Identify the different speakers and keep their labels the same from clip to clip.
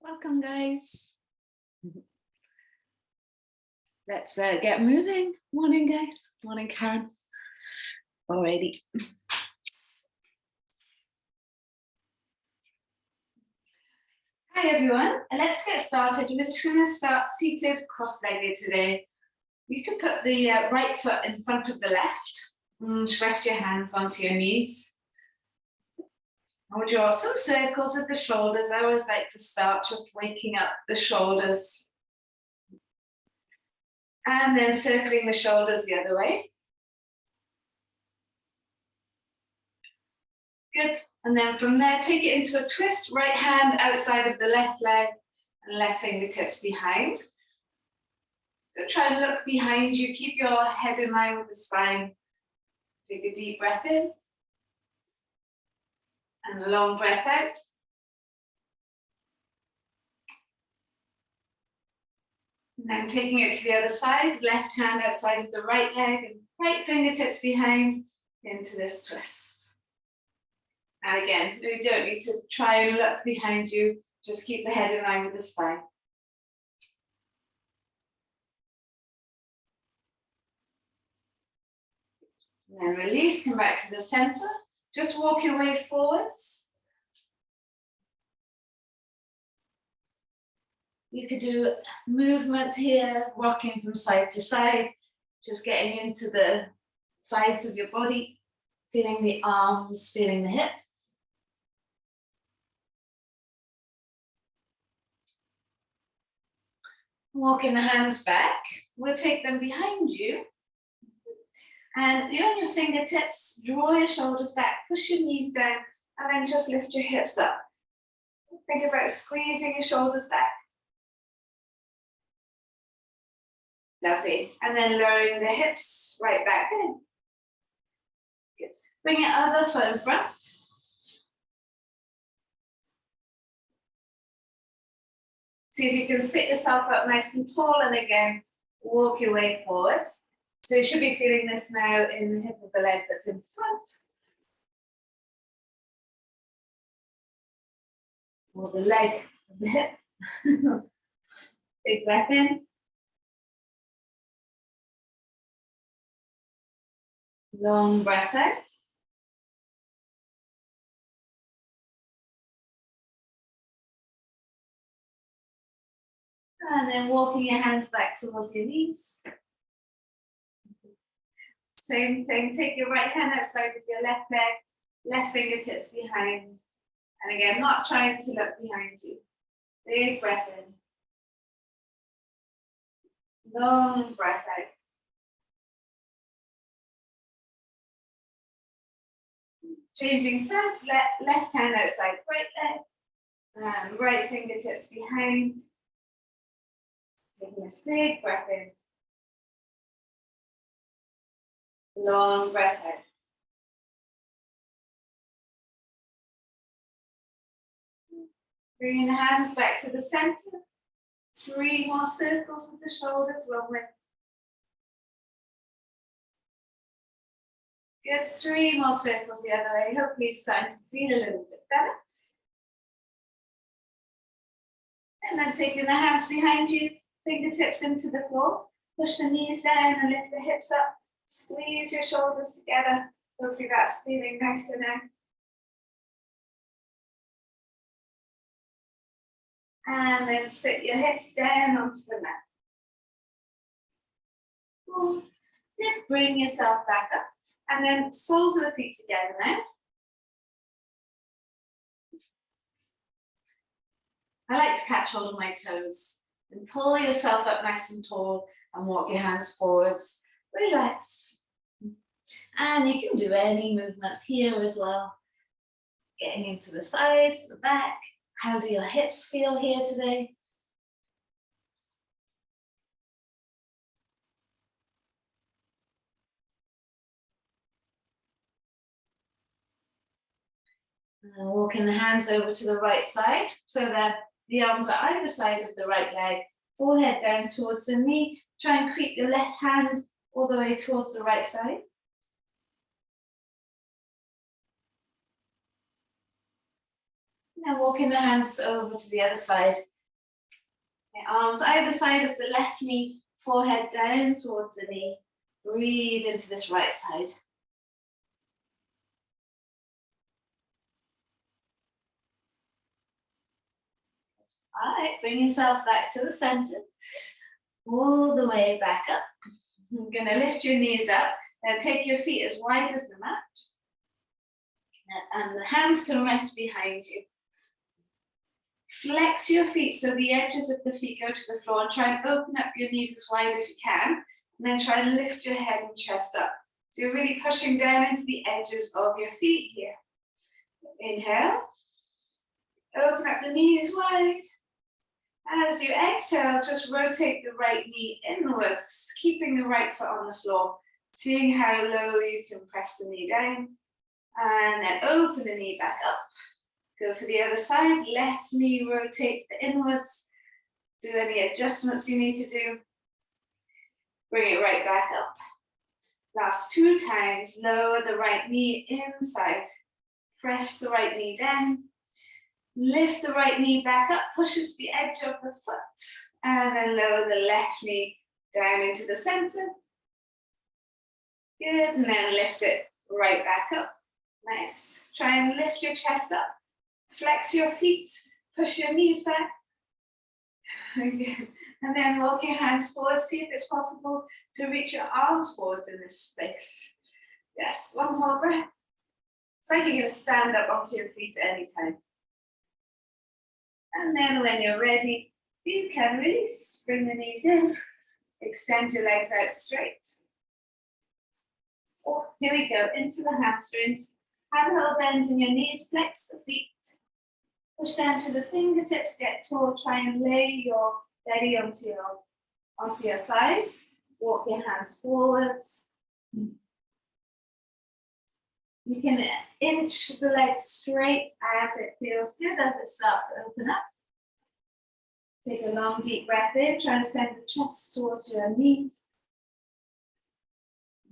Speaker 1: Welcome, guys. Let's get moving. Morning, guys. Morning, Karen. Alrighty. Hi, everyone. Let's get started. We're just going to start seated, cross-legged today. You can put the right foot in front of the left. Just rest your hands onto your knees. I will draw some circles with the shoulders. I always like to start just waking up the shoulders. And then circling the shoulders the other way. Good. And then from there, take it into a twist. Right hand outside of the left leg and left fingertips behind. Don't try and look behind you. Keep your head in line with the spine. Take a deep breath in. And a long breath out. And then taking it to the other side, left hand outside of the right leg and right fingertips behind into this twist. And again, you don't need to try and look behind you, just keep the head in line with the spine. And then release, come back to the center. Just walk your way forwards. You could do movement here, rocking from side to side, just getting into the sides of your body, feeling the arms, feeling the hips. Walking the hands back, we'll take them behind you. And you're on your fingertips, draw your shoulders back, push your knees down, and then just lift your hips up. Think about squeezing your shoulders back. Lovely. And then lowering the hips right back in. Good. Bring your other foot in front. See if you can sit yourself up nice and tall, and again, walk your way forwards. So you should be feeling this now in the hip of the leg that's in front. Or the leg of the hip. Big breath in. Long breath out. And then walking your hands back towards your knees. Same thing, take your right hand outside of your left leg, left fingertips behind. And again, not trying to look behind you. Big breath in. Long breath out. Changing sides, left hand outside right leg, and right fingertips behind. Taking this big breath in. Long breath out. Bringing the hands back to the center. 3 more circles with the shoulders, lovely. Good, 3 more circles the other way. Hopefully it's starting to feel a little bit better. And then taking the hands behind you, fingertips into the floor. Push the knees down and lift the hips up. Squeeze your shoulders together. Hopefully that's feeling nicer now. And then sit your hips down onto the mat. Just bring yourself back up. And then soles of the feet together now. I like to catch hold of my toes and pull yourself up nice and tall and walk your hands forwards. Relax. And you can do any movements here as well. Getting into the sides, the back. How do your hips feel here today? And walking the hands over to the right side so that the arms are either side of the right leg, forehead down towards the knee. Try and creep your left hand all the way towards the right side. Now walking the hands over to the other side, Arms either side of the left knee, forehead down towards the knee. Breathe into this right side. All right, bring yourself back to the center. All the way back up. You're going to lift your knees up. Now take your feet as wide as the mat. And the hands can rest behind you. Flex your feet so the edges of the feet go to the floor, and try and open up your knees as wide as you can. And then try and lift your head and chest up. So you're really pushing down into the edges of your feet here. Inhale. Open up the knees wide. As you exhale, just rotate the right knee inwards, keeping the right foot on the floor, seeing how low you can press the knee down. And then open the knee back up. Go for the other side, left knee rotates the inwards. Do any adjustments you need to do. Bring it right back up. Last 2 times, lower the right knee inside. Press the right knee down. Lift the right knee back up, push it to the edge of the foot. And then lower the left knee down into the center. Good, and then lift it right back up. Nice. Try and lift your chest up. Flex your feet, push your knees back. Again. And then walk your hands forward. See if it's possible to reach your arms forward in this space. Yes, one more breath. It's like you're going to stand up onto your feet at any time. And then when you're ready, you can release. Bring the knees in. Extend your legs out straight. Oh, here we go, into the hamstrings. Have a little bend in your knees, flex the feet. Push down to the fingertips, get tall. Try and lay your belly onto your thighs. Walk your hands forwards. You can inch the legs straight as it feels good, as it starts to open up. Take a long, deep breath in. Try and send the chest towards your knees.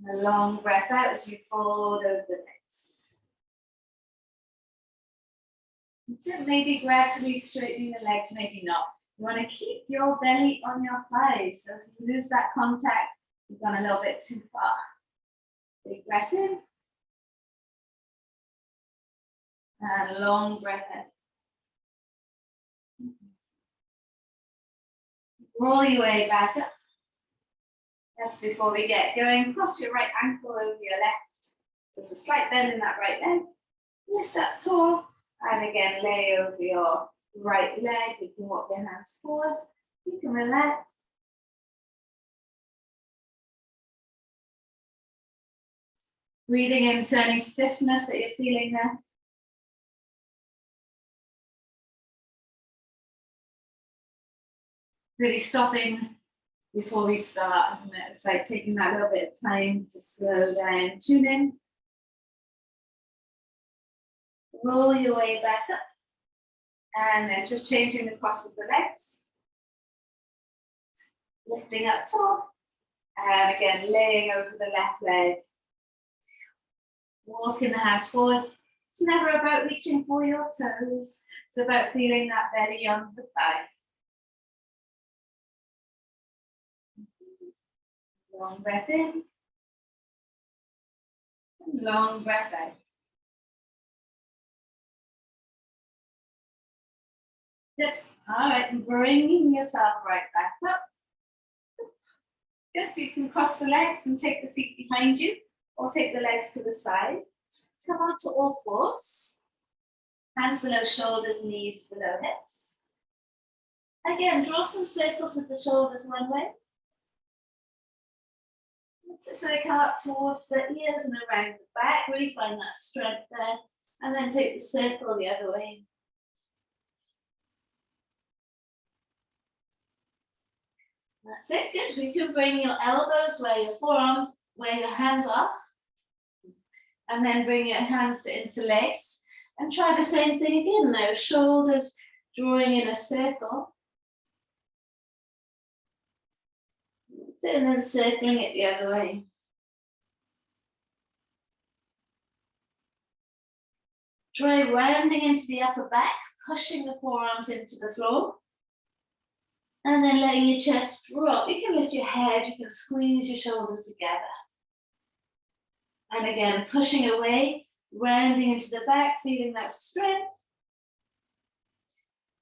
Speaker 1: And a long breath out as you fold over the legs. So maybe gradually straightening the legs, maybe not. You want to keep your belly on your thighs. So if you lose that contact, you've gone a little bit too far. Big breath in. And a long breath out. Roll your way back up. Just before we get going, cross your right ankle over your left. There's a slight bend in that right leg. Lift up tall. And again, lay over your right leg. You can walk your hands forwards. You can relax. Breathing in, turning stiffness that you're feeling there. Really stopping before we start, isn't it? It's like taking that little bit of time to slow down, tune in. Roll your way back up. And then just changing the cross of the legs. Lifting up tall. And again, laying over the left leg. Walking the hands forwards. It's never about reaching for your toes. It's about feeling that belly on the thigh. Long breath in. And long breath out. Good. All right, bringing yourself right back up. Good. You can cross the legs and take the feet behind you, or take the legs to the side. Come on to all fours. Hands below shoulders, knees below hips. Again, draw some circles with the shoulders one way. So they come up towards the ears and around the back. Really find that strength there. And then take the circle the other way. That's it, good. You can bring your elbows where your forearms, where your hands are. And then bring your hands to interlace. And try the same thing again now. Shoulders drawing in a circle. And then circling it the other way. Try rounding into the upper back, pushing the forearms into the floor. And then letting your chest drop. You can lift your head, you can squeeze your shoulders together. And again, pushing away, rounding into the back, feeling that strength.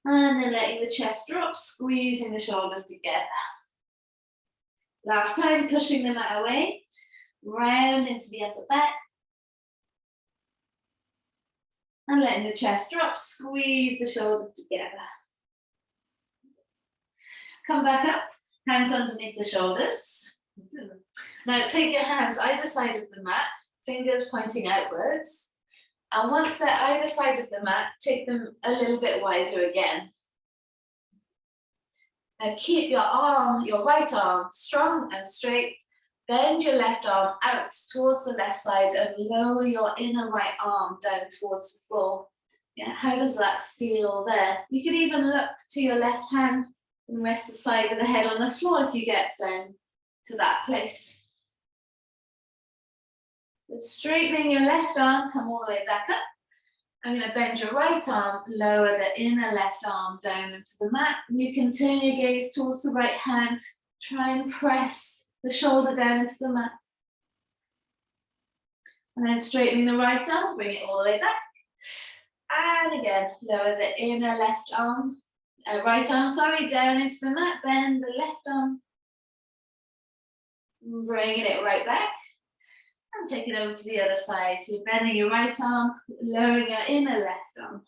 Speaker 1: And then letting the chest drop, squeezing the shoulders together. Last time, pushing the mat away, round into the upper back. And letting the chest drop, squeeze the shoulders together. Come back up, hands underneath the shoulders. Now take your hands either side of the mat, fingers pointing outwards. And once they're either side of the mat, take them a little bit wider again. And keep your arm, your right arm, strong and straight. Bend your left arm out towards the left side and lower your inner right arm down towards the floor. Yeah, how does that feel there? You could even look to your left hand and rest the side of the head on the floor if you get down to that place. So straightening your left arm, come all the way back up. I'm going to bend your right arm, lower the inner left arm down into the mat. And you can turn your gaze towards the right hand. Try and press the shoulder down into the mat. And then straightening the right arm, bring it all the way back. And again, lower the inner left arm, right arm, sorry, down into the mat. Bend the left arm. Bringing it right back. And take it over to the other side. So you're bending your right arm, lowering your inner left arm.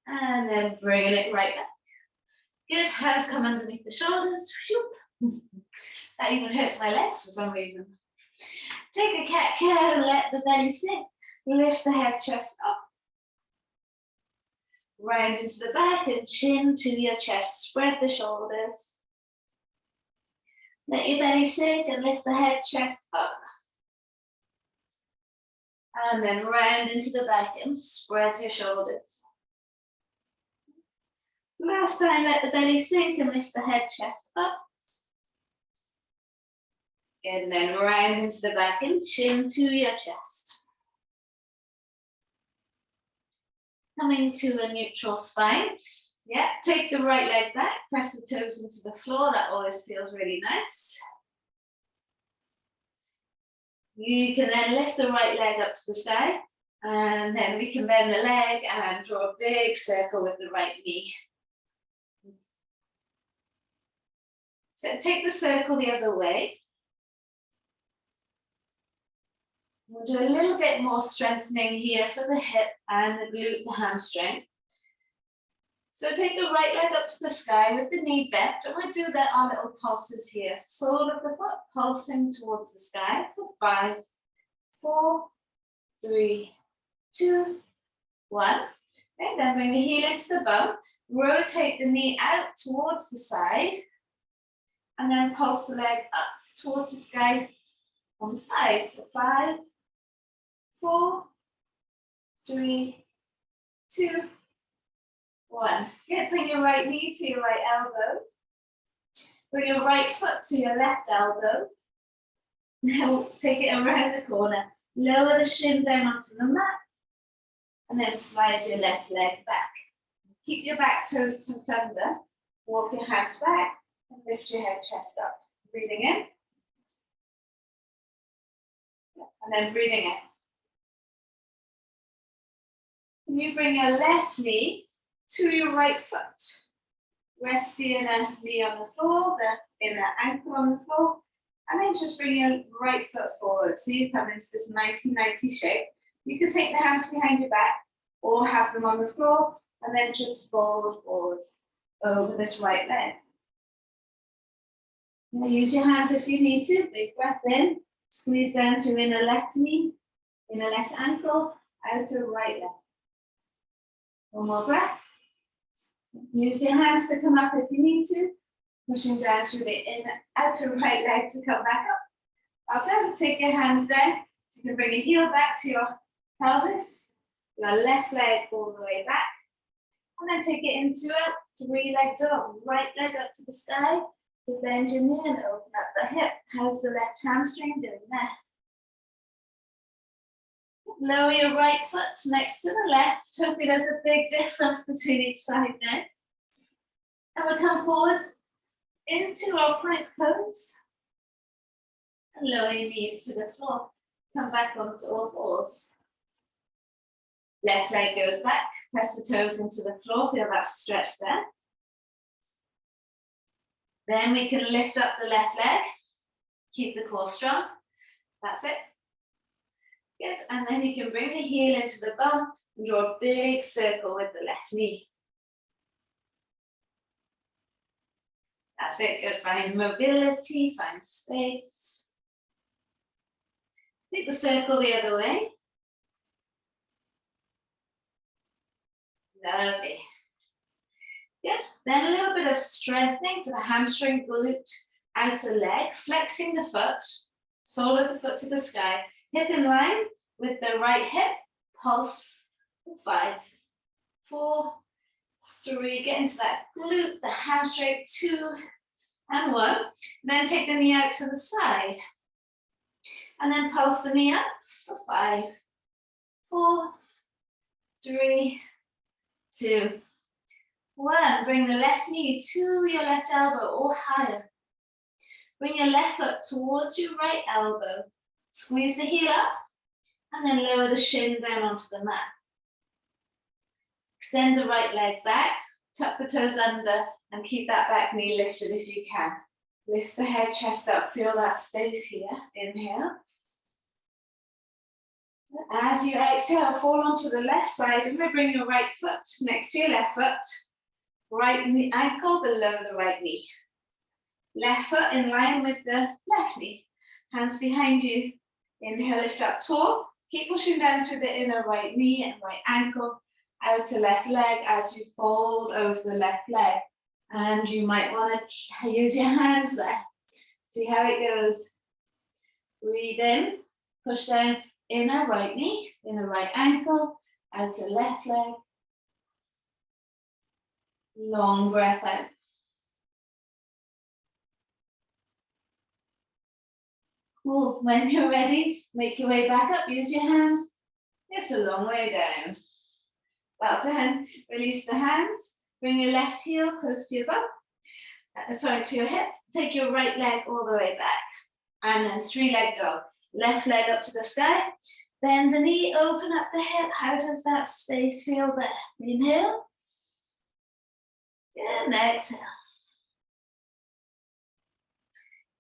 Speaker 1: And then bringing it right back. Good, hands come underneath the shoulders. That even hurts my legs for some reason. Take a cat cow and let the belly sit. Lift the head, chest up. Round into the back and chin to your chest. Spread the shoulders. Let your belly sink and lift the head, chest up. And then round into the back and spread your shoulders. Last time, let the belly sink and lift the head, chest up. And then round into the back and chin to your chest. Coming to a neutral spine. Yeah, take the right leg back, press the toes into the floor. That always feels really nice. You can then lift the right leg up to the sky, and then we can bend the leg and draw a big circle with the right knee. So take the circle the other way. We'll do a little bit more strengthening here for the hip and the glute, the hamstring. So take the right leg up to the sky with the knee bent, and we'll do our little pulses here. Sole of the foot pulsing towards the sky for 5, 4, 3, 2, 1. Okay, then bring the heel into the bum, rotate the knee out towards the side, and then pulse the leg up towards the sky on the side. So 5, 4, 3, 2, 1. Good, bring your right knee to your right elbow. Bring your right foot to your left elbow. Now take it around the corner. Lower the shin down onto the mat. And then slide your left leg back. Keep your back toes tucked under. Walk your hands back and lift your head, chest up. Breathing in. And then breathing in. Can you bring your left knee to your right foot? Rest the inner knee on the floor, the inner ankle on the floor, and then just bring your right foot forward. So you come into this 90-90 shape. You can take the hands behind your back or have them on the floor and then just fold forwards over this right leg. Now use your hands if you need to. Big breath in, squeeze down through inner left knee, inner left ankle, outer right leg. One more breath. Use your hands to come up if you need to. Pushing down through the inner, outer right leg to come back up. Well done. Take your hands down. So you can bring your heel back to your pelvis. Your left leg all the way back. And then take it into a 3-leg dog. Right leg up to the sky. To bend your knee and open up the hip. How's the left hamstring doing there? Lower your right foot next to the left. Hopefully there's a big difference between each side there. And we'll come forwards into our plank pose. And lower your knees to the floor. Come back onto all fours. Left leg goes back. Press the toes into the floor. Feel that stretch there. Then we can lift up the left leg. Keep the core strong. That's it. Good. And then you can bring the heel into the bum and draw a big circle with the left knee. That's it. Good. Find mobility, find space. Take the circle the other way. Lovely. Good. Then a little bit of strengthening for the hamstring, glute, outer leg, flexing the foot, sole of the foot to the sky, hip in line with the right hip, pulse, 5, 4, 3, get into that glute, the hamstring, 2, and 1. Then take the knee out to the side. And then pulse the knee up for 5, 4, 3, 2, 1. Bring the left knee to your left elbow or higher. Bring your left foot towards your right elbow. Squeeze the heel up and then lower the shin down onto the mat. Extend the right leg back, tuck the toes under and keep that back knee lifted if you can. Lift the head, chest up, feel that space here. Inhale. As you exhale, fall onto the left side and bring your right foot next to your left foot. Right knee, ankle below the right knee. Left foot in line with the left knee. Hands behind you. Inhale, lift up tall. Keep pushing down through the inner right knee and right ankle. Outer left leg as you fold over the left leg. And you might want to use your hands there. See how it goes. Breathe in, push down, inner right knee, inner right ankle, outer left leg. Long breath out. Cool. When you're ready, make your way back up. Use your hands. It's a long way down. Well done. Release the hands. Bring your left heel close to your bum. To your hip. Take your right leg all the way back. And then 3-leg dog. Left leg up to the sky. Bend the knee, open up the hip. How does that space feel there? Inhale. And exhale.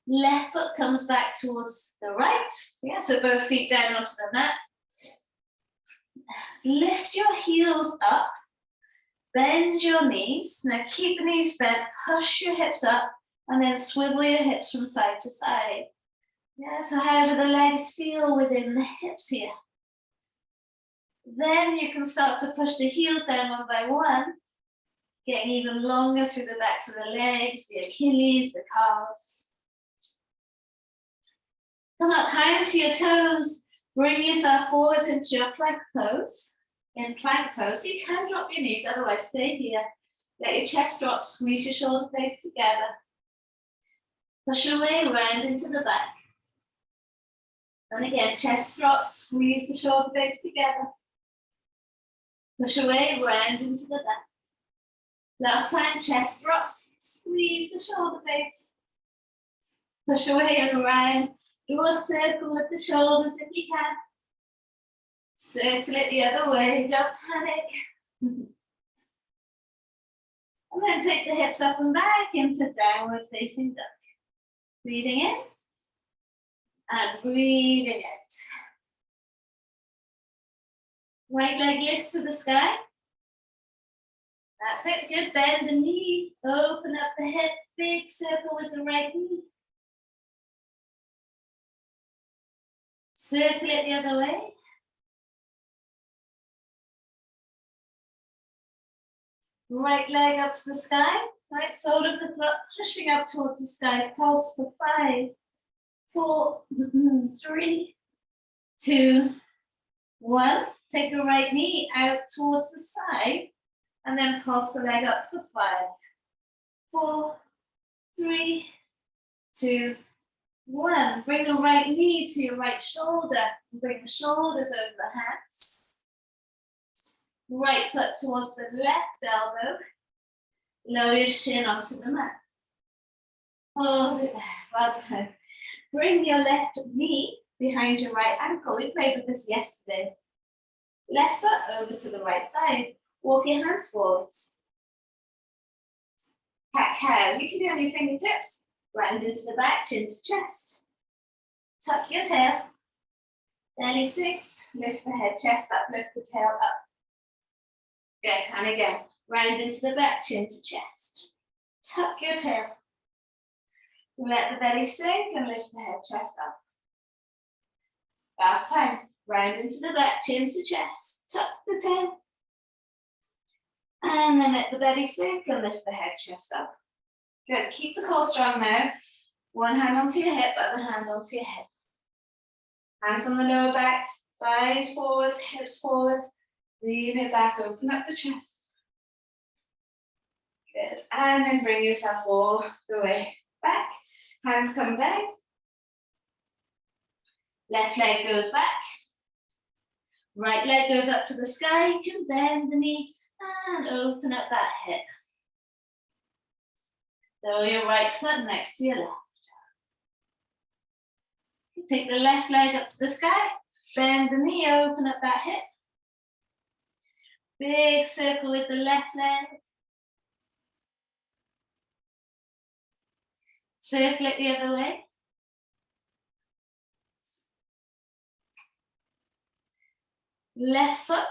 Speaker 1: Left foot comes back towards the right. Yeah, so both feet down onto the mat. Lift your heels up. Bend your knees. Now keep the knees bent. Push your hips up. And then swivel your hips from side to side. Yeah, so how do the legs feel within the hips here? Then you can start to push the heels down one by one. Getting even longer through the backs of the legs, the Achilles, the calves. Come up high onto your toes. Bring yourself forward into your plank pose. In plank pose, you can drop your knees, otherwise stay here. Let your chest drop, squeeze your shoulder blades together. Push your way around into the back. And again, chest drops, squeeze the shoulder blades together. Push your way around into the back. Last time, chest drops, squeeze the shoulder blades. Push your way around. Draw a circle with the shoulders if you can. Circle it the other way, don't panic. And then take the hips up and back into downward facing dog. Breathing in and breathing out. Right leg lifts to the sky. That's it, good. Bend the knee, open up the hip, big circle with the right knee. Circle it the other way. Right leg up to the sky. Right sole of the foot pushing up towards the sky. Pulse for 5, 4, 3, 2, 1. Take the right knee out towards the side. And then pulse the leg up for 5, 4, 3, 2, 1. Bring the right knee to your right shoulder. Bring the shoulders over the hands. Right foot towards the left elbow. Lower your shin onto the mat. Hold it there. Well done. Bring your left knee behind your right ankle. We played with this yesterday. Left foot over to the right side. Walk your hands forwards. Cat cow. You can do on your fingertips. Round into the back, chin to chest. Tuck your tail. Belly six. Lift the head, chest up, lift the tail up. Good, and again, round into the back, chin to chest. Tuck your tail. Let the belly sink and lift the head, chest up. Last time, round into the back, chin to chest. Tuck the tail. And then let the belly sink and lift the head, chest up. Good, keep the core strong now. One hand onto your hip, other hand onto your hip. Hands on the lower back, thighs forwards, hips forwards. Lean it back, open up the chest. Good, and then bring yourself all the way back. Hands come down. Left leg goes back. Right leg goes up to the sky. You can bend the knee and open up that hip. Throw your right foot next to your left. Take the left leg up to the sky. Bend the knee, open up that hip. Big circle with the left leg. Circle it the other way. Left foot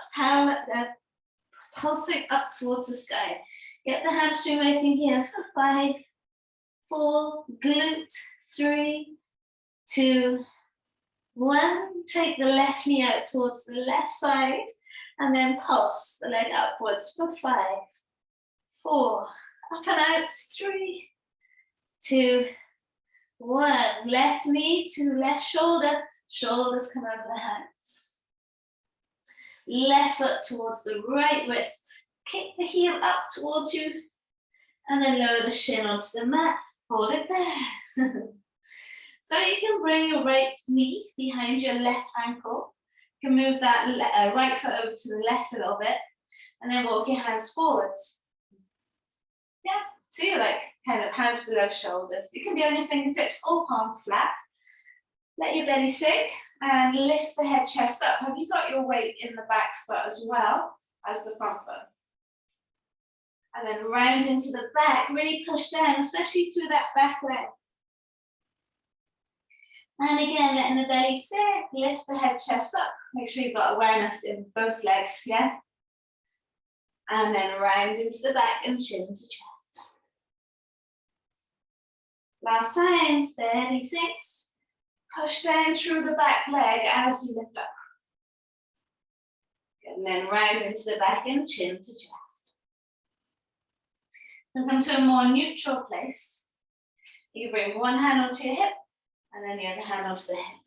Speaker 1: pulsing up towards the sky. Get the hamstring working here for 5, 4, glute, 3, 2, 1. Take the left knee out towards the left side and then pulse the leg upwards for 5, 4, up and out, 3, 2, 1. Left knee to left shoulder, shoulders come over the hands. Left foot towards the right wrist, kick the heel up towards you, and then lower the shin onto the mat, hold it there. So you can bring your right knee behind your left ankle, you can move that right foot over to the left a little bit, and then walk your hands forwards. Yeah, so you're like kind of hands below shoulders. You can be on your fingertips or palms flat. Let your belly sink and lift the head, chest up. Have you got your weight in the back foot as well as the front foot? And then round into the back, really push down, especially through that back leg. And again, letting the belly sink, lift the head, chest up. Make sure you've got awareness in both legs, yeah? And then round into the back and chin to chest. Last time, belly sinks. Push down through the back leg as you lift up. And then round into the back and chin to chest. So come to a more neutral place. You bring one hand onto your hip and then the other hand onto the hip.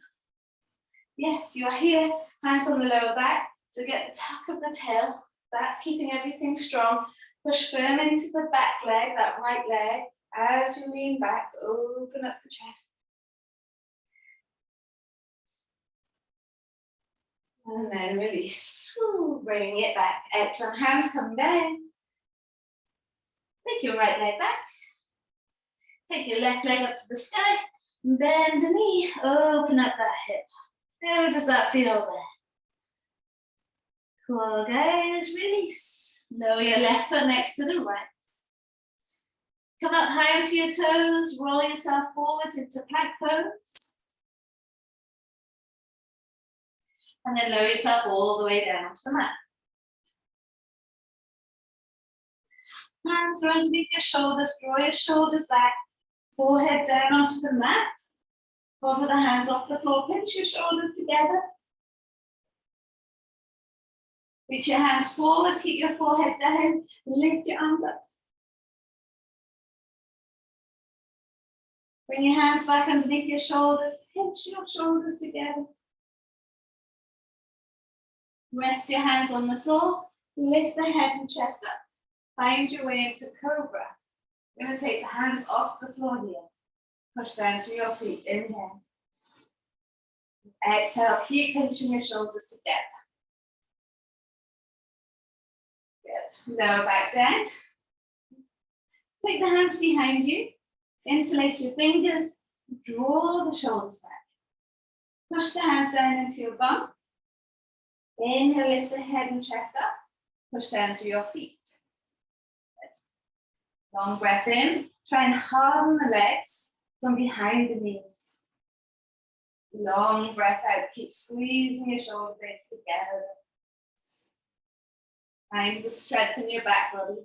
Speaker 1: Yes, you are here, hands on the lower back. So get the tuck of the tail. That's keeping everything strong. Push firm into the back leg, that right leg. As you lean back, open up the chest. And then release. Ooh, bring it back. Excellent. Hands come down. Take your right leg back. Take your left leg up to the sky. Bend the knee. Open up that hip. How does that feel there? Cool, guys. Release. Lower your left foot next to the right. Come up high onto your toes. Roll yourself forward into plank pose. And then lower yourself all the way down onto the mat. Hands are underneath your shoulders, draw your shoulders back, forehead down onto the mat. Hover the hands off the floor, pinch your shoulders together. Reach your hands forwards, keep your forehead down, lift your arms up. Bring your hands back underneath your shoulders, pinch your shoulders together. Rest your hands on the floor, lift the head and chest up. Find your way into cobra. You're going to take the hands off the floor here. Push down through your feet, inhale. Exhale, keep pinching your shoulders together. Good. Lower back down. Take the hands behind you, interlace your fingers, draw the shoulders back. Push the hands down into your bum. Inhale, lift the head and chest up. Push down to your feet. Good. Long breath in. Try and harden the legs from behind the knees. Long breath out. Keep squeezing your shoulder blades together. Find the strength in your back body.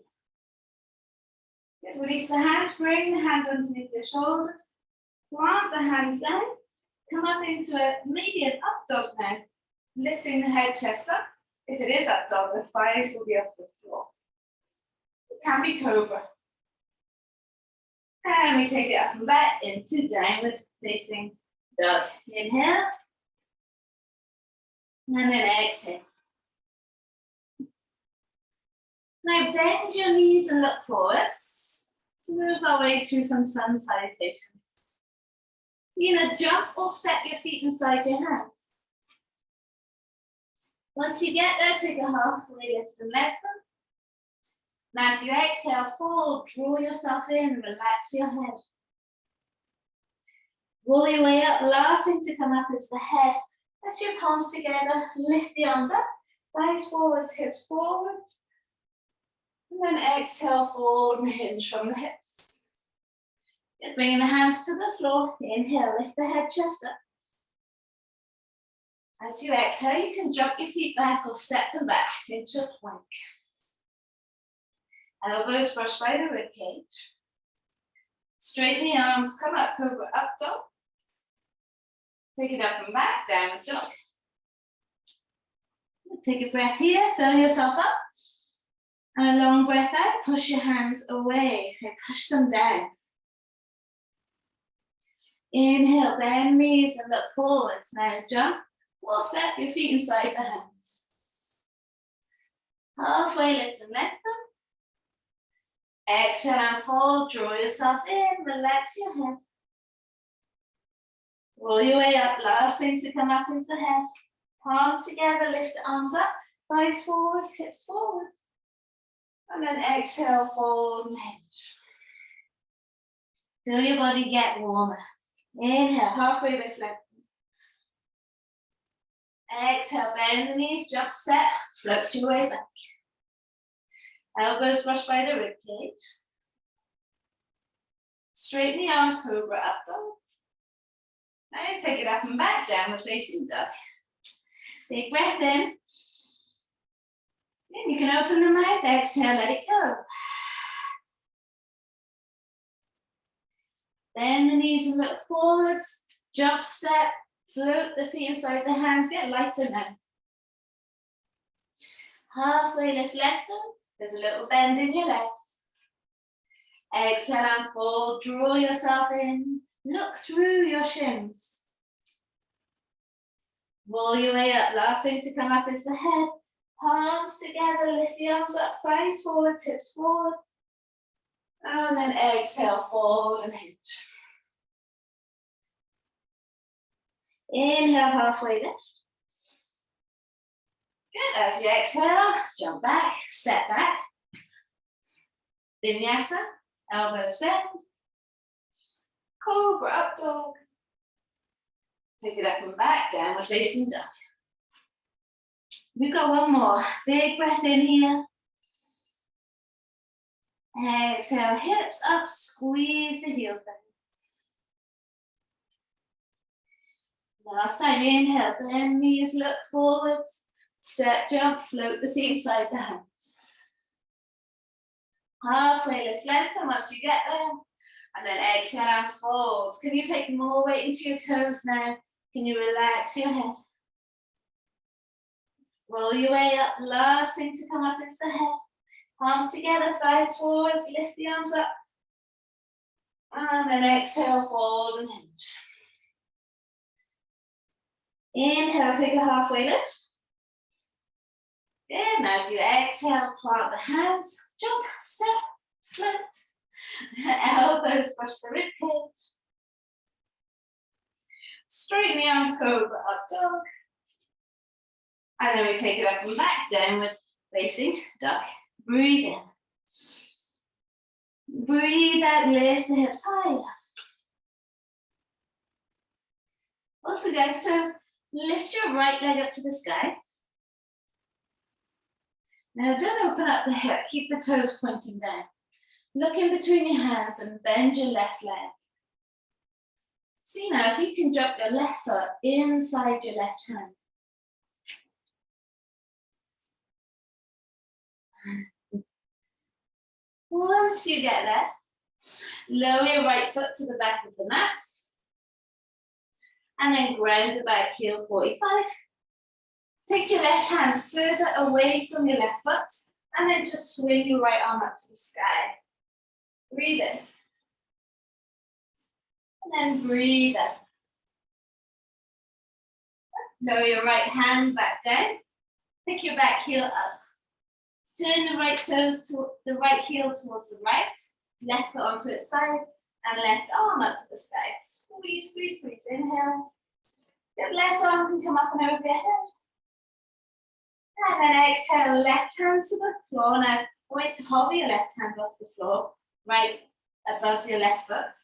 Speaker 1: Good. Release the hands. Bring the hands underneath your shoulders. Plant the hands down. Come up into maybe an up dog now. Lifting the head, chest up. If it is up dog, the thighs will be off the floor. It can be cobra. And we take it up and back into downward facing dog. Inhale. And then exhale. Now bend your knees and look forwards. Move our way through some sun salutations. Either jump or step your feet inside your hands. Once you get there, take a halfway lift and let them. Now as you exhale, fold, draw yourself in, relax your head. Roll your way up, last thing to come up is the head. Press your palms together, lift the arms up, thighs forwards, hips forwards. And then exhale, fold and hinge from the hips. Good. Bringing the hands to the floor, inhale, lift the head, chest up. As you exhale, you can drop your feet back or step them back into a plank. Elbows brush by the ribcage. Straighten the arms, come up, cobra, up dog. Take it up and back, downward dog. Take a breath here, fill yourself up. And a long breath out, push your hands away and push them down. Inhale, bend knees and look forwards. Now jump. Or step your feet inside the hands. Halfway lift and let them. Exhale and fold, draw yourself in, relax your head. Roll your way up, last thing to come up is the head. Palms together, lift the arms up, thighs forwards, hips forwards. And then exhale, fold and hinge. Feel your body get warmer. Inhale, halfway lift, let. Exhale, bend the knees, jump, step, float your way back. Elbows brush by the ribcage. Straighten the arms, cobra, up dog. Nice, take it up and back, downward facing dog. Big breath in. Then you can open the mouth, exhale, let it go. Bend the knees and look forwards, jump, step, float the feet inside the hands, get lighter now. Halfway lift, let them. There's a little bend in your legs. Exhale and fold, draw yourself in. Look through your shins. Roll your way up, last thing to come up is the head. Palms together, lift the arms up, thighs forwards, hips forwards. And then exhale, fold and hinge. Inhale, halfway lift. Good, as you exhale, jump back, step back. Vinyasa, elbows bend. Cobra, up dog. Take it up and back, downward facing dog. We've got one more. Big breath in here. Exhale, hips up, squeeze the heels down. Last time, inhale, bend knees, look forwards. Step, jump, float the feet inside the hands. Halfway lift, lengthen once you get there. And then exhale and fold. Can you take more weight into your toes now? Can you relax your head? Roll your way up. Last thing to come up is the head. Palms together, thighs forwards, lift the arms up. And then exhale, fold and hinge. Inhale, take a halfway lift. Good, as you exhale, plant the hands, jump, step, float. Elbows brush the ribcage. Straighten the arms, cobra, up dog. And then we take it up and back, downward facing dog. Breathe in. Breathe out, lift the hips higher. Also guys, so lift your right leg up to the sky. Now don't open up the hip, keep the toes pointing down. Look in between your hands and bend your left leg. See now if you can jump your left foot inside your left hand. Once you get there, lower your right foot to the back of the mat. And then ground the back heel 45. Take your left hand further away from your left foot and then just swing your right arm up to the sky. Breathe in. And then breathe out. Lower your right hand back down. Pick your back heel up. Turn the right toes to the right heel towards the right. Left foot onto its side and left arm up to the sky. Squeeze, squeeze, squeeze. Inhale. Your left arm can come up and over your head. And then exhale, left hand to the floor. Now, always hover your left hand off the floor, right above your left foot.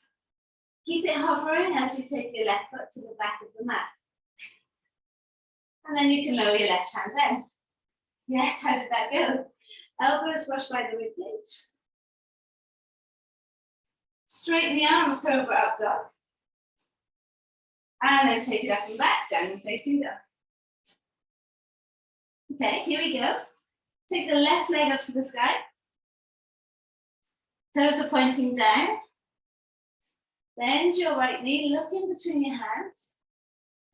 Speaker 1: Keep it hovering as you take your left foot to the back of the mat. And then you can lower your left hand down. Yes, how did that go? Elbows brushed by the ribcage. Straighten the arms, cobra up dog. And then take it up and back, down facing dog. Okay, here we go. Take the left leg up to the sky. Toes are pointing down. Bend your right knee, look in between your hands.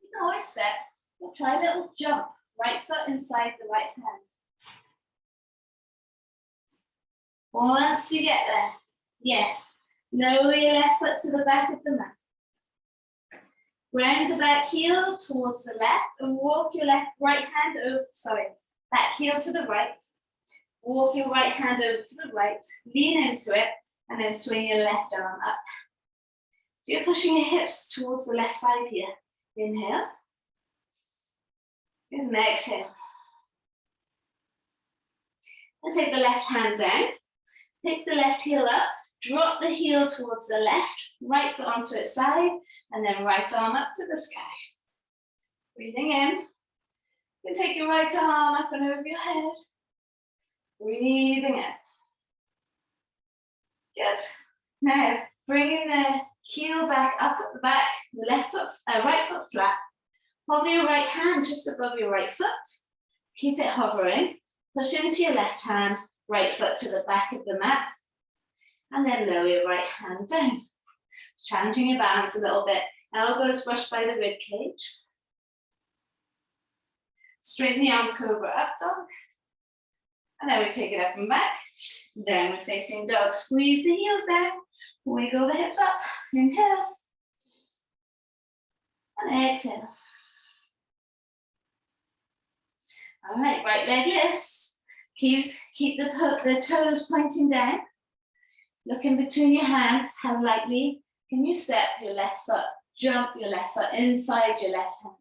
Speaker 1: You can always step, or try a little jump. Right foot inside the right hand. Once you get there, yes, lower your left foot to the back of the mat. Ground the back heel towards the left and walk your right hand over, back heel to the right. Walk your right hand over to the right, lean into it, and then swing your left arm up. So you're pushing your hips towards the left side here. Inhale. And exhale. And take the left hand down. Pick the left heel up. Drop the heel towards the left. Right foot onto its side. And then right arm up to the sky. Breathing in. You can take your right arm up and over your head. Breathing in. Good. Now, bringing the heel back up at the back. The right foot flat. Hover your right hand just above your right foot. Keep it hovering. Push into your left hand, right foot to the back of the mat. And then lower your right hand down. Challenging your balance a little bit. Elbows brushed by the rib cage. Straighten the arms, cobra up dog. And then we take it up and back. Downward facing dog. Squeeze the heels down. Wiggle the hips up. Inhale. And exhale. All right, right leg lifts. Keep the toes pointing down. Look in between your hands. How lightly can you step your left foot? Jump your left foot inside your left hand.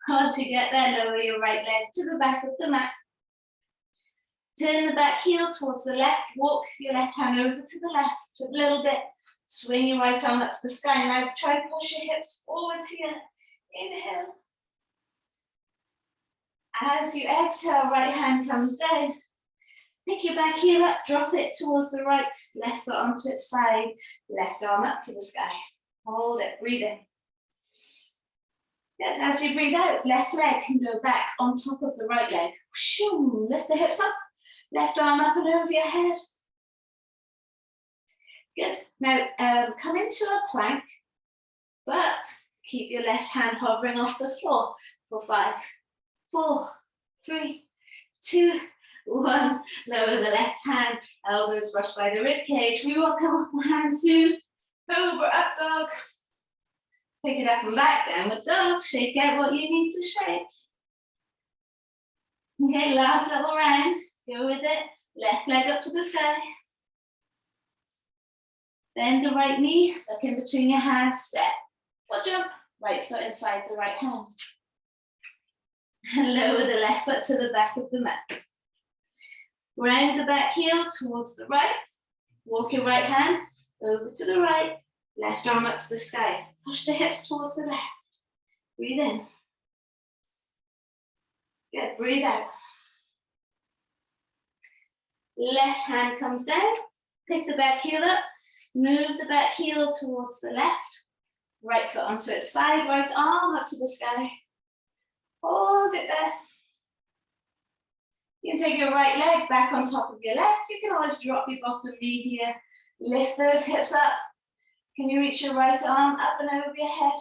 Speaker 1: Once you get there, lower your right leg to the back of the mat. Turn the back heel towards the left. Walk your left hand over to the left a little bit. Swing your right arm up to the sky. Now try to push your hips forwards here. Inhale. As you exhale, right hand comes down. Pick your back heel up, drop it towards the right, left foot onto its side, left arm up to the sky. Hold it, breathe in. Good, as you breathe out, left leg can go back on top of the right leg. Lift the hips up, left arm up and over your head. Good, now come into a plank, but keep your left hand hovering off the floor for 5, 4, 3, 2, 1. Lower the left hand, elbows brushed by the rib cage. We will come off the hand soon. Cobra up dog. Take it up and back, downward dog. Shake out what you need to shake. Okay, last little round. Go with it. Left leg up to the sky. Bend the right knee. Look in between your hands. Step or jump. Right foot inside the right hand. And lower the left foot to the back of the mat. Round the back heel towards the right. Walk your right hand over to the right. Left arm up to the sky. Push the hips towards the left. Breathe in. Good, breathe out. Left hand comes down. Pick the back heel up. Move the back heel towards the left. Right foot onto its side. Right arm up to the sky. Hold it there. You can take your right leg back on top of your left. You can always drop your bottom knee here. Lift those hips up. Can you reach your right arm up and over your head?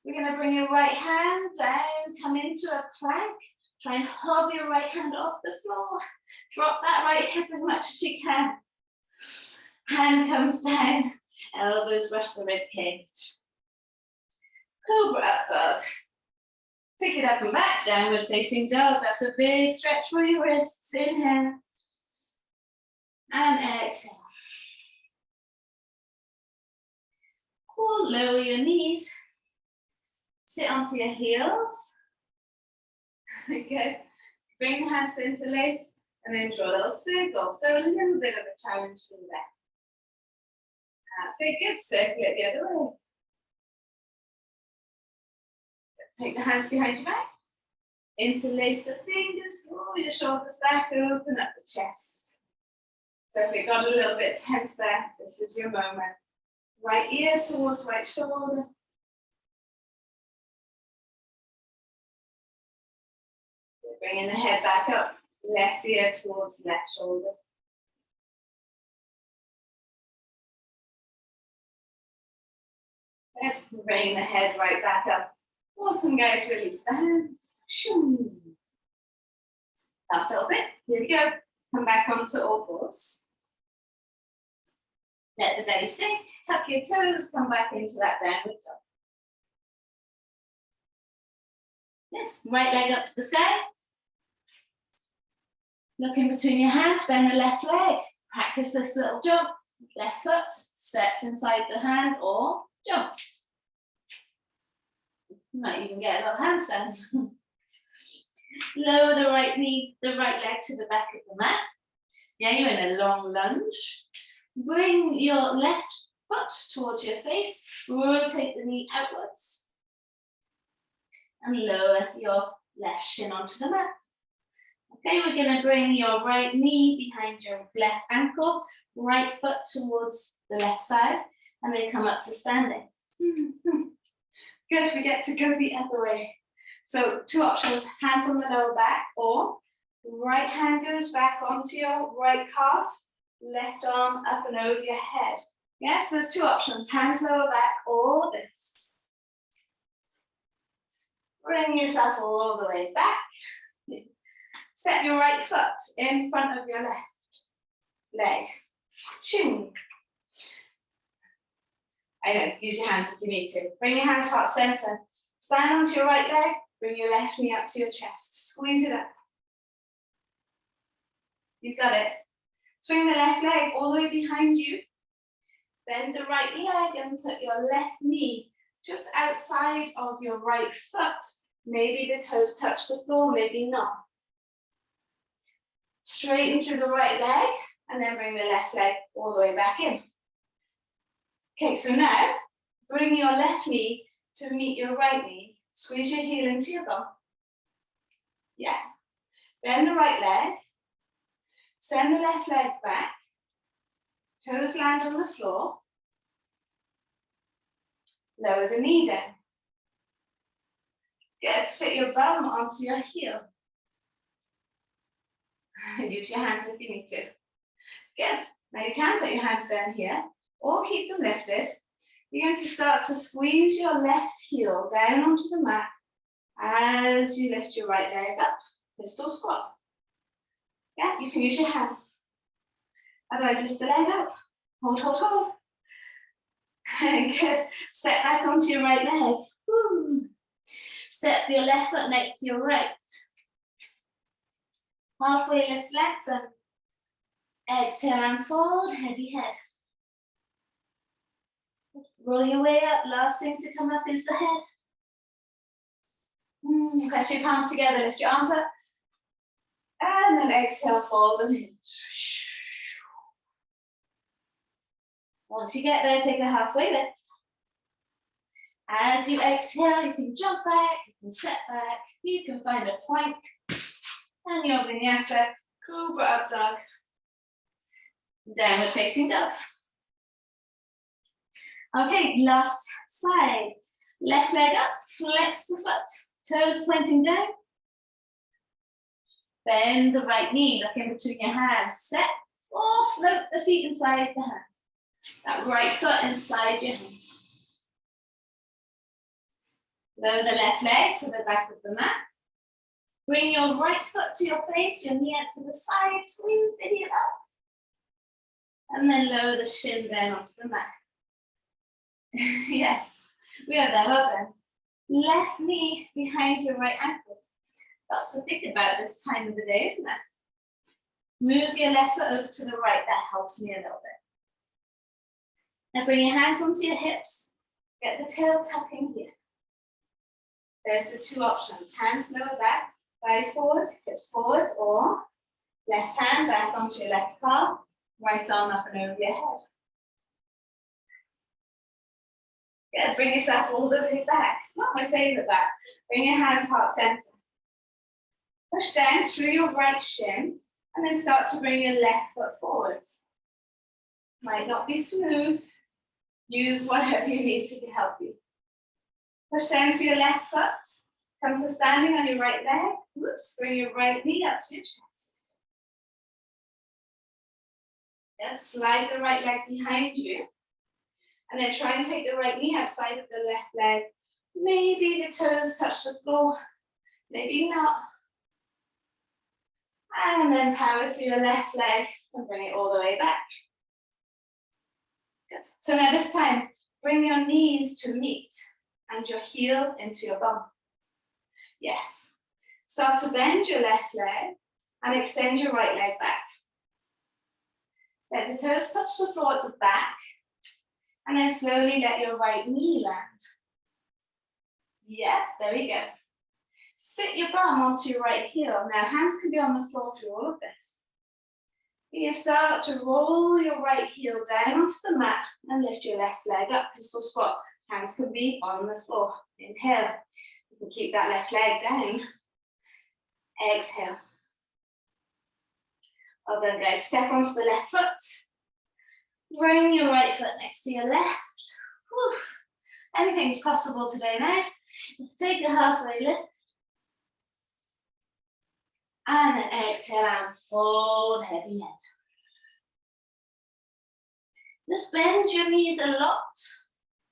Speaker 1: We're going to bring your right hand down, come into a plank. Try and hover your right hand off the floor. Drop that right hip as much as you can. Hand comes down, elbows brush the rib cage. Cobra up dog. Take it up and back, downward facing dog. That's a big stretch for your wrists. Inhale. And exhale. Cool, lower your knees. Sit onto your heels. Good. Bring the hands to interlace and then draw a little circle. So a little bit of a challenge from there. That's a good circle it the other way. Take the hands behind your back. Interlace the fingers, draw your shoulders back, open up the chest. So if it got a little bit tense there, this is your moment. Right ear towards right shoulder. Bringing the head back up, left ear towards left shoulder. And bringing the head right back up. Awesome, guys, release the hands. Last little bit, here we go. Come back onto all fours. Let the belly sink, tuck your toes, come back into that downward dog. Good, right leg up to the sky. Look in between your hands, bend the left leg. Practice this little jump. Left foot steps inside the hand or jumps. You might even get a little handstand. Lower the right knee, the right leg to the back of the mat. Yeah, you're in a long lunge. Bring your left foot towards your face. Rotate the knee outwards. And lower your left shin onto the mat. Okay, we're going to bring your right knee behind your left ankle, right foot towards the left side, and then come up to standing. Good, we get to go the other way. So 2 options, hands on the lower back, or right hand goes back onto your right calf, left arm up and over your head. Yes, there's 2 options, hands lower back or this. Bring yourself all the way back. Step your right foot in front of your left leg. Ching. I know, use your hands if you need to. Bring your hands heart center. Stand onto your right leg, bring your left knee up to your chest. Squeeze it up. You got it. Swing the left leg all the way behind you. Bend the right leg and put your left knee just outside of your right foot. Maybe the toes touch the floor, maybe not. Straighten through the right leg and then bring the left leg all the way back in. Okay, so now bring your left knee to meet your right knee. Squeeze your heel into your bum. Yeah. Bend the right leg. Send the left leg back. Toes land on the floor. Lower the knee down. Good. Sit your bum onto your heel. Use your hands if you need to. Good. Now you can put your hands down here or keep them lifted. You're going to start to squeeze your left heel down onto the mat as you lift your right leg up. Pistol squat. Yeah, you can use your hands. Otherwise, lift the leg up. Hold, hold, hold. Good. Step back onto your right leg. Woo. Step your left foot next to your right. Halfway lift, lengthen. Exhale and fold, heavy head. Roll your way up, last thing to come up is the head. Press your palms together, lift your arms up. And then exhale, fold and hinge. Once you get there, take a halfway lift. As you exhale, you can jump back, you can step back, you can find a plank. And your vinyasa, cobra up dog. Downward facing dog. Okay, last side. Left leg up, flex the foot, toes pointing down. Bend the right knee, look in between your hands. Step or float the feet inside the hands. That right foot inside your hands. Lower the left leg to the back of the mat. Bring your right foot to your face, your knee out to the side, squeeze the heel up. And then lower the shin down onto the mat. Yes, we are there, well done. Left knee behind your right ankle. Lots to think about this time of the day, isn't it? Move your left foot over to the right, that helps me a little bit. Now bring your hands onto your hips, get the tail tucking here. There's the two options, hands lower back, thighs forwards, hips forwards, or left hand back onto your left calf, right arm up and over your head. Yeah, bring yourself all the way back. It's not my favorite that. Bring your hands heart center. Push down through your right shin and then start to bring your left foot forwards. Might not be smooth. Use whatever you need to help you. Push down through your left foot. Come to standing on your right leg. Whoops, bring your right knee up to your chest. Yep, slide the right leg behind you. And then try and take the right knee outside of the left leg. Maybe the toes touch the floor, maybe not. And then power through your left leg and bring it all the way back. Good. So now this time, bring your knees to meet and your heel into your bum. Yes. Start to bend your left leg and extend your right leg back. Let the toes touch the floor at the back. And then slowly let your right knee land. Yeah, there we go. Sit your bum onto your right heel. Now hands can be on the floor through all of this. You start to roll your right heel down onto the mat and lift your left leg up, pistol squat. Hands can be on the floor. Inhale. You can keep that left leg down. Exhale. Well done, guys. Step onto the left foot. Bring your right foot next to your left. Whew. Anything's possible today now. Take a halfway lift. And then exhale and fold heavy head. Just bend your knees a lot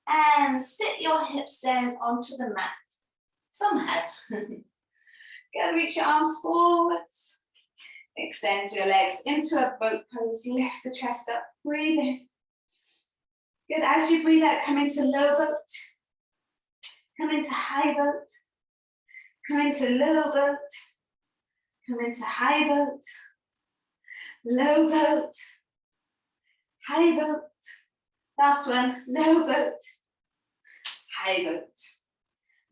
Speaker 1: and sit your hips down onto the mat. Somehow. Go reach your arms forwards. Extend your legs into a boat pose. Lift the chest up. Breathe in. Good. As you breathe out, come into low boat. Come into high boat. Come into low boat. Come into high boat. Low boat. High boat. Last one. Low boat. High boat.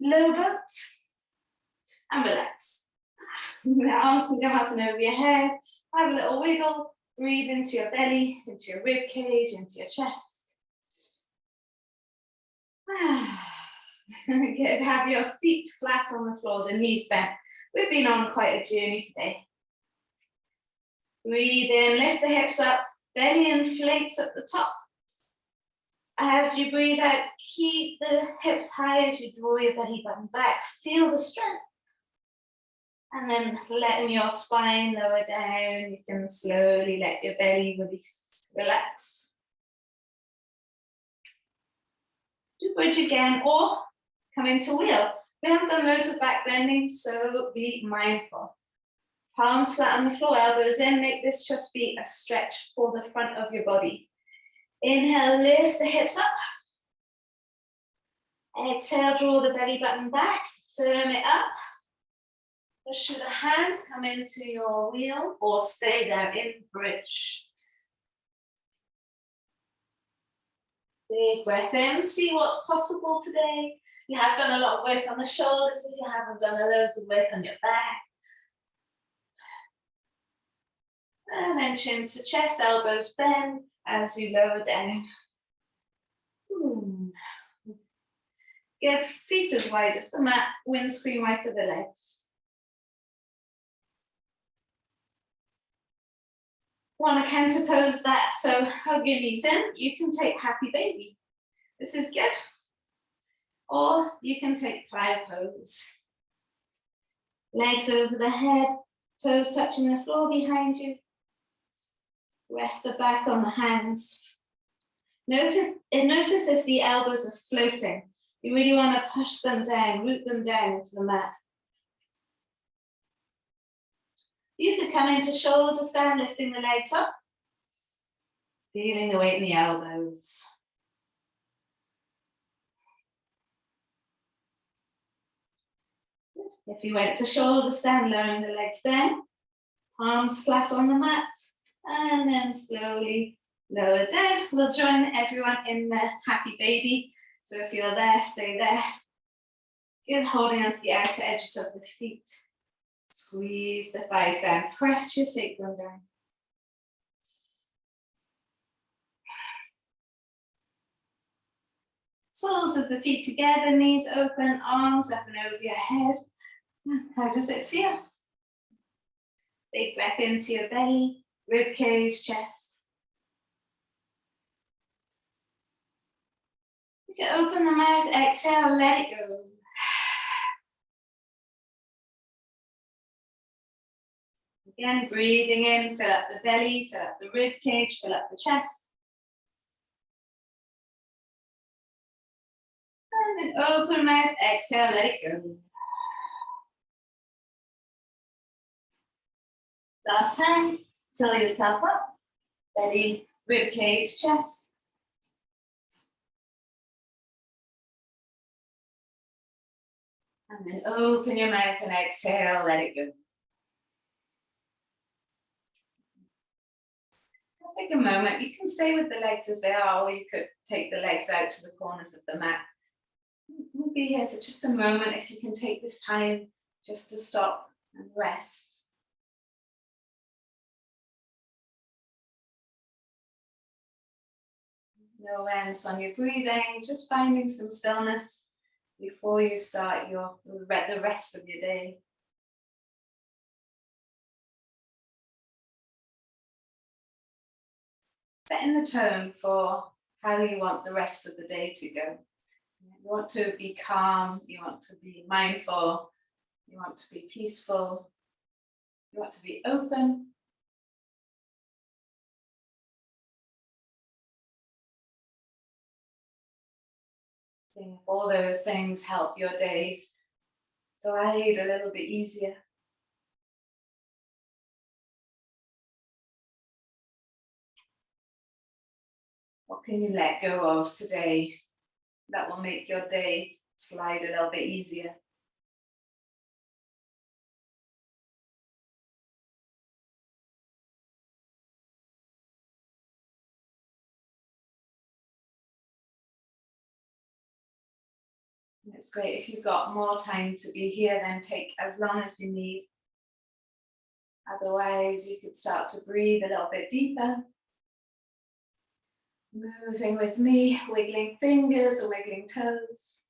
Speaker 1: Low boat. And relax. The arms can come up and over your head. Have a little wiggle. Breathe into your belly, into your rib cage, into your chest. Good. Have your feet flat on the floor, the knees bent. We've been on quite a journey today. Breathe in, lift the hips up, belly inflates at the top. As you breathe out, keep the hips high as you draw your belly button back. Feel the strength. And then letting your spine lower down, you can slowly let your belly release, relax. Do bridge again or come into wheel. We haven't done loads of back bending, so be mindful. Palms flat on the floor, elbows in, make this just be a stretch for the front of your body. Inhale, lift the hips up. Exhale, draw the belly button back, firm it up. Push through the hands, come into your wheel or stay there in bridge. Big breath in, see what's possible today. You have done a lot of work on the shoulders if you haven't done loads of work on your back. And then chin to chest, elbows bend as you lower down. Get feet as wide as the mat, windscreen wiper the legs. Want to counter pose that, so hug your knees in. You can take happy baby. This is good. Or you can take plow pose. Legs over the head, toes touching the floor behind you. Rest the back on the hands. Notice if the elbows are floating. You really want to push them down, root them down into the mat. You could come into shoulder stand, lifting the legs up. Feeling the weight in the elbows. If you went to shoulder stand, lowering the legs down, palms flat on the mat, and then slowly lower down. We'll join everyone in the happy baby. So if you're there, stay there. Good, holding on to the outer edges of the feet. Squeeze the thighs down, press your sacrum down. Soles of the feet together, knees open, arms up and over your head. How does it feel? Big breath into your belly, rib cage, chest. You can open the mouth, exhale, let it go. Again, breathing in, fill up the belly, fill up the rib cage, fill up the chest. And then open mouth, exhale, let it go. Last time, fill yourself up, belly, rib cage, chest. And then open your mouth and exhale, let it go. Take a moment. You can stay with the legs as they are, or you could take the legs out to the corners of the mat. We'll be here for just a moment if you can take this time just to stop and rest. No awareness on your breathing, just finding some stillness before you start the rest of your day. Setting the tone for how you want the rest of the day to go. You want to be calm, you want to be mindful, you want to be peaceful, you want to be open. Seeing if all those things help your days glide a little bit easier. What can you let go of today that will make your day slide a little bit easier? It's great if you've got more time to be here, then take as long as you need. Otherwise, you could start to breathe a little bit deeper. Moving with me, wiggling fingers or wiggling toes.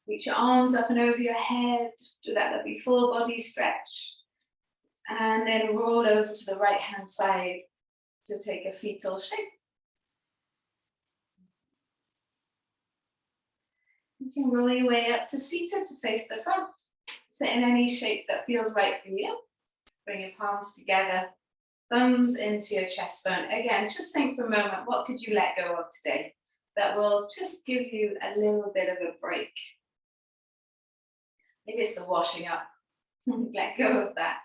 Speaker 1: Reach your arms up and over your head. Do that lovely full body stretch. And then roll over to the right hand side to take a fetal shape. You can roll your way up to seated to face the front. Sit in any shape that feels right for you. Bring your palms together, thumbs into your chest bone. Again, just think for a moment, what could you let go of today that will just give you a little bit of a break? Maybe it's the washing up. Let go of that.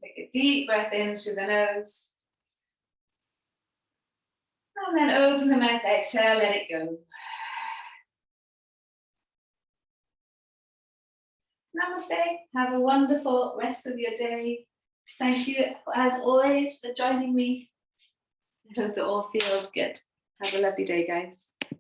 Speaker 1: Take a deep breath in through the nose. And then open the mouth, exhale, let it go. Namaste. Have a wonderful rest of your day. Thank you, as always, for joining me. I hope it all feels good. Have a lovely day, guys.